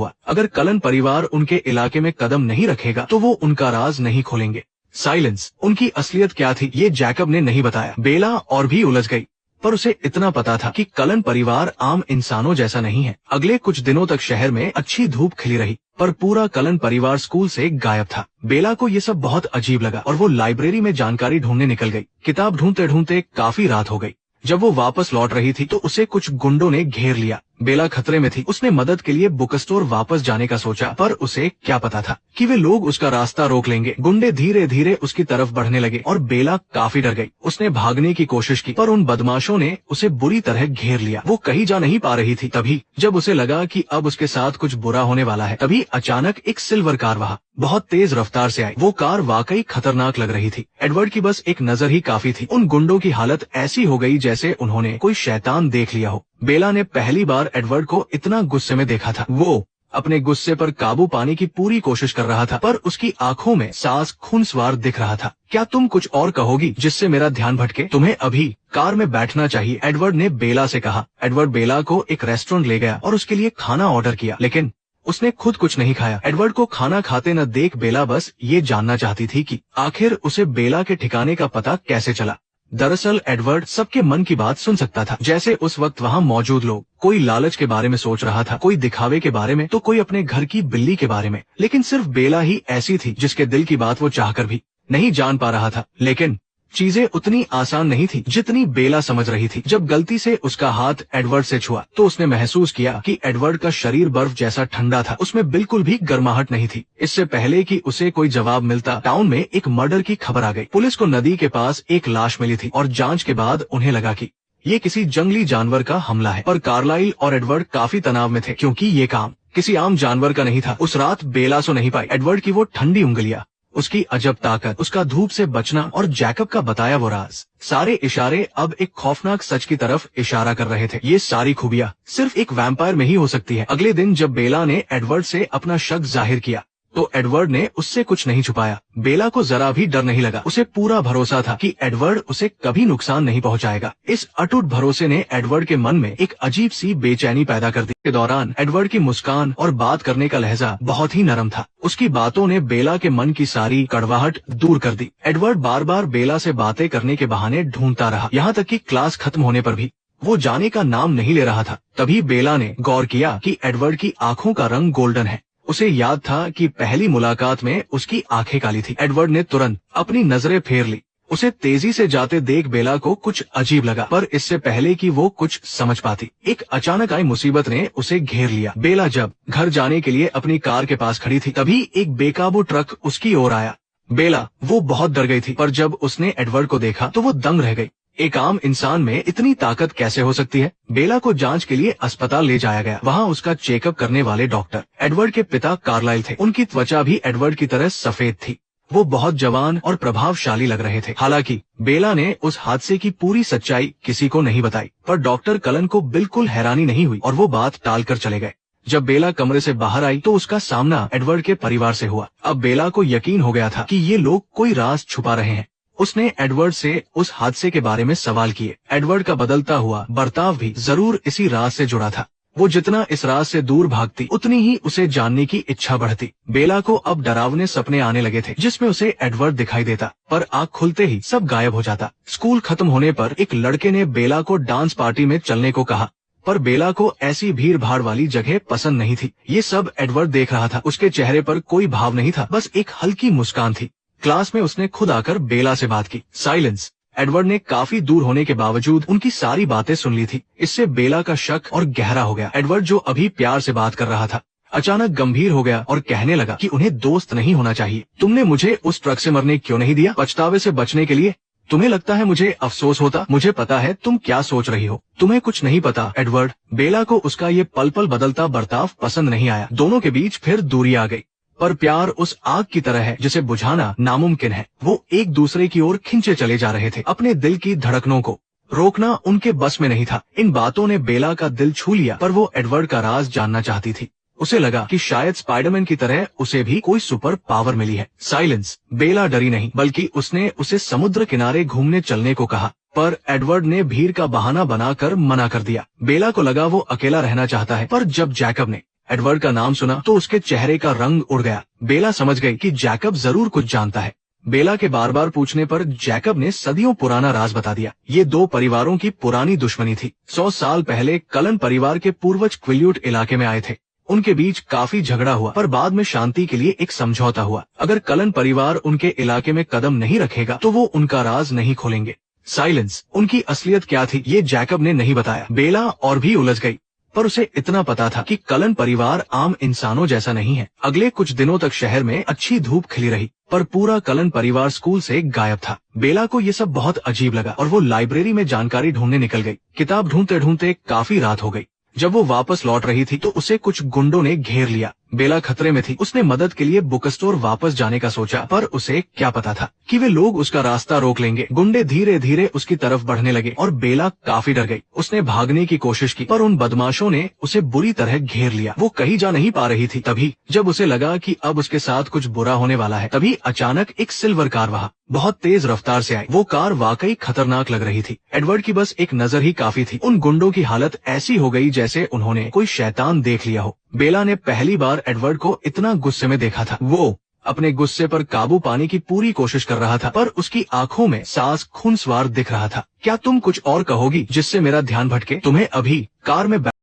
हुआ। अगर कलन परिवार उनके इलाके में कदम नहीं रखेगा तो वो उनका राज नहीं खोलेंगे। साइलेंस। उनकी असलियत क्या थी ये जैकब ने नहीं बताया। बेला और भी उलझ गई, पर उसे इतना पता था कि कलन परिवार आम इंसानों जैसा नहीं है। अगले कुछ दिनों तक शहर में अच्छी धूप खिली रही, पर पूरा कलन परिवार स्कूल से गायब था। बेला को ये सब बहुत अजीब लगा और वो लाइब्रेरी में जानकारी ढूंढने निकल गई। किताब ढूंढते ढूंढते काफी रात हो गई। जब वो वापस लौट रही थी तो उसे कुछ गुंडों ने घेर लिया। बेला खतरे में थी। उसने मदद के लिए बुक स्टोर वापस जाने का सोचा, पर उसे क्या पता था कि वे लोग उसका रास्ता रोक लेंगे। गुंडे धीरे धीरे उसकी तरफ बढ़ने लगे और बेला काफी डर गई। उसने भागने की कोशिश की, पर उन बदमाशों ने उसे बुरी तरह घेर लिया। वो कहीं जा नहीं पा रही थी। तभी जब उसे लगा कि अब उसके साथ कुछ बुरा होने वाला है, तभी अचानक एक सिल्वर कार वहां बहुत तेज रफ्तार से आई। वो कार वाकई खतरनाक लग रही थी। एडवर्ड की बस एक नजर ही काफी थी। उन गुंडों की हालत ऐसी हो गई जैसे उन्होंने कोई शैतान देख लिया हो। बेला ने पहली बार एडवर्ड को इतना गुस्से में देखा था। वो अपने गुस्से पर काबू पाने की पूरी कोशिश कर रहा था, पर उसकी आंखों में सांस खूंसवार दिख रहा था। क्या तुम कुछ और कहोगी जिससे मेरा ध्यान भटके? तुम्हें अभी कार में बैठना चाहिए, एडवर्ड ने बेला से कहा। एडवर्ड बेला को एक रेस्टोरेंट ले गया और उसके लिए खाना ऑर्डर किया, लेकिन उसने खुद कुछ नहीं खाया। एडवर्ड को खाना खाते न देख बेला बस ये जानना चाहती थी कि आखिर उसे बेला के ठिकाने का पता कैसे चला। दरअसल एडवर्ड सबके मन की बात सुन सकता था। जैसे उस वक्त वहाँ मौजूद लोग, कोई लालच के बारे में सोच रहा था, कोई दिखावे के बारे में, तो कोई अपने घर की बिल्ली के बारे में। लेकिन सिर्फ बेला ही ऐसी थी जिसके दिल की बात वो चाहकर भी नहीं जान पा रहा था। लेकिन चीजें उतनी आसान नहीं थी जितनी बेला समझ रही थी। जब गलती से उसका हाथ एडवर्ड से छुआ तो उसने महसूस किया कि एडवर्ड का शरीर बर्फ जैसा ठंडा था। उसमें बिल्कुल भी गर्माहट नहीं थी। इससे पहले कि उसे कोई जवाब मिलता, टाउन में एक मर्डर की खबर आ गई। पुलिस को नदी के पास एक लाश मिली थी और जांच के बाद उन्हें लगा कि ये किसी जंगली जानवर का हमला है। पर कार्लाइल और एडवर्ड काफी तनाव में थे, क्योंकि ये काम किसी आम जानवर का नहीं था। उस रात बेला सो नहीं पाई। एडवर्ड की वो ठंडी उंगलियां, उसकी अजब ताकत, उसका धूप से बचना और जैकब का बताया वो राज, सारे इशारे अब एक खौफनाक सच की तरफ इशारा कर रहे थे। ये सारी खूबियां सिर्फ एक वैम्पायर में ही हो सकती है। अगले दिन जब बेला ने एडवर्ड से अपना शक जाहिर किया तो एडवर्ड ने उससे कुछ नहीं छुपाया। बेला को जरा भी डर नहीं लगा। उसे पूरा भरोसा था कि एडवर्ड उसे कभी नुकसान नहीं पहुंचाएगा। इस अटूट भरोसे ने एडवर्ड के मन में एक अजीब सी बेचैनी पैदा कर दी। के दौरान एडवर्ड की मुस्कान और बात करने का लहजा बहुत ही नरम था। उसकी बातों ने बेला के मन की सारी कड़वाहट दूर कर दी। एडवर्ड बार बार बेला से बातें करने के बहाने ढूंढता रहा, यहाँ तक कि क्लास खत्म होने पर भी वो जाने का नाम नहीं ले रहा था। तभी बेला ने गौर किया कि एडवर्ड की आंखों का रंग गोल्डन है। उसे याद था कि पहली मुलाकात में उसकी आंखें काली थी। एडवर्ड ने तुरंत अपनी नजरें फेर ली। उसे तेजी से जाते देख बेला को कुछ अजीब लगा, पर इससे पहले कि वो कुछ समझ पाती, एक अचानक आई मुसीबत ने उसे घेर लिया। बेला जब घर जाने के लिए अपनी कार के पास खड़ी थी, तभी एक बेकाबू ट्रक उसकी ओर आया। बेला वो बहुत डर गई थी, पर जब उसने एडवर्ड को देखा तो वो दंग रह गई। एक आम इंसान में इतनी ताकत कैसे हो सकती है? बेला को जांच के लिए अस्पताल ले जाया गया। वहाँ उसका चेकअप करने वाले डॉक्टर एडवर्ड के पिता कार्लाइल थे। उनकी त्वचा भी एडवर्ड की तरह सफेद थी। वो बहुत जवान और प्रभावशाली लग रहे थे। हालांकि बेला ने उस हादसे की पूरी सच्चाई किसी को नहीं बताई, पर डॉक्टर कलन को बिल्कुल हैरानी नहीं हुई और वो बात टालकर चले गए। जब बेला कमरे से बाहर आई तो उसका सामना एडवर्ड के परिवार से हुआ। अब बेला को यकीन हो गया था कि ये लोग कोई राज छुपा रहे हैं। उसने एडवर्ड से उस हादसे के बारे में सवाल किए। एडवर्ड का बदलता हुआ बर्ताव भी जरूर इसी राज से जुड़ा था। वो जितना इस राज से दूर भागती, उतनी ही उसे जानने की इच्छा बढ़ती। बेला को अब डरावने सपने आने लगे थे, जिसमें उसे एडवर्ड दिखाई देता, पर आँख खुलते ही सब गायब हो जाता। स्कूल खत्म होने पर एक लड़के ने बेला को डांस पार्टी में चलने को कहा, पर बेला को ऐसी भीड़ भाड़ वाली जगह पसंद नहीं थी। ये सब एडवर्ड देख रहा था। उसके चेहरे पर कोई भाव नहीं था, बस एक हल्की मुस्कान थी। क्लास में उसने खुद आकर बेला से बात की। साइलेंस। एडवर्ड ने काफी दूर होने के बावजूद उनकी सारी बातें सुन ली थी। इससे बेला का शक और गहरा हो गया। एडवर्ड जो अभी प्यार से बात कर रहा था, अचानक गंभीर हो गया और कहने लगा कि उन्हें दोस्त नहीं होना चाहिए। तुमने मुझे उस ट्रक से मरने क्यों नहीं दिया? पछतावे से बचने के लिए? तुम्हें लगता है मुझे अफसोस होता? मुझे पता है तुम क्या सोच रही हो। तुम्हें कुछ नहीं पता एडवर्ड। बेला को उसका ये पल पल बदलता बर्ताव पसंद नहीं आया। दोनों के बीच फिर दूरी आ गई। पर प्यार उस आग की तरह है जिसे बुझाना नामुमकिन है। वो एक दूसरे की ओर खिंचे चले जा रहे थे। अपने दिल की धड़कनों को रोकना उनके बस में नहीं था। इन बातों ने बेला का दिल छू लिया, पर वो एडवर्ड का राज जानना चाहती थी। उसे लगा कि शायद स्पाइडरमैन की तरह उसे भी कोई सुपर पावर मिली है। साइलेंस। बेला डरी नहीं, बल्कि उसने उसे समुद्र किनारे घूमने चलने को कहा, पर एडवर्ड ने भीड़ का बहाना बनाकर मना कर दिया। बेला को लगा वो अकेला रहना चाहता है, पर जब जैकब ने एडवर्ड का नाम सुना तो उसके चेहरे का रंग उड़ गया। बेला समझ गई कि जैकब जरूर कुछ जानता है। बेला के बार बार पूछने पर जैकब ने सदियों पुराना राज बता दिया। ये दो परिवारों की पुरानी दुश्मनी थी। 100 साल पहले कलन परिवार के पूर्वज क्विल्यूट इलाके में आए थे। उनके बीच काफी झगड़ा हुआ, पर बाद में शांति के लिए एक समझौता हुआ। अगर कलन परिवार उनके इलाके में कदम नहीं रखेगा तो वो उनका राज नहीं खोलेंगे। साइलेंस। उनकी असलियत क्या थी ये जैकब ने नहीं बताया। बेला और भी उलझ गई, पर उसे इतना पता था कि कलन परिवार आम इंसानों जैसा नहीं है। अगले कुछ दिनों तक शहर में अच्छी धूप खिली रही, पर पूरा कलन परिवार स्कूल से गायब था। बेला को ये सब बहुत अजीब लगा और वो लाइब्रेरी में जानकारी ढूंढने निकल गई। किताब ढूंढते ढूंढते काफी रात हो गई। जब वो वापस लौट रही थी तो उसे कुछ गुंडों ने घेर लिया। बेला खतरे में थी। उसने मदद के लिए बुक स्टोर वापस जाने का सोचा, पर उसे क्या पता था कि वे लोग उसका रास्ता रोक लेंगे। गुंडे धीरे धीरे उसकी तरफ बढ़ने लगे और बेला काफी डर गई। उसने भागने की कोशिश की, पर उन बदमाशों ने उसे बुरी तरह घेर लिया। वो कहीं जा नहीं पा रही थी। तभी जब उसे लगा कि अब उसके साथ कुछ बुरा होने वाला है, तभी अचानक एक सिल्वर कार वहां बहुत तेज रफ्तार से आई। वो कार वाकई खतरनाक लग रही थी। एडवर्ड की बस एक नजर ही काफी थी। उन गुंडों की हालत ऐसी हो गई जैसे उन्होंने कोई शैतान देख लिया हो। बेला ने पहली बार एडवर्ड को इतना गुस्से में देखा था। वो अपने गुस्से पर काबू पाने की पूरी कोशिश कर रहा था, पर उसकी आंखों में सांस खूंसवार दिख रहा था। क्या तुम कुछ और कहोगी जिससे मेरा ध्यान भटके? तुम्हें अभी कार में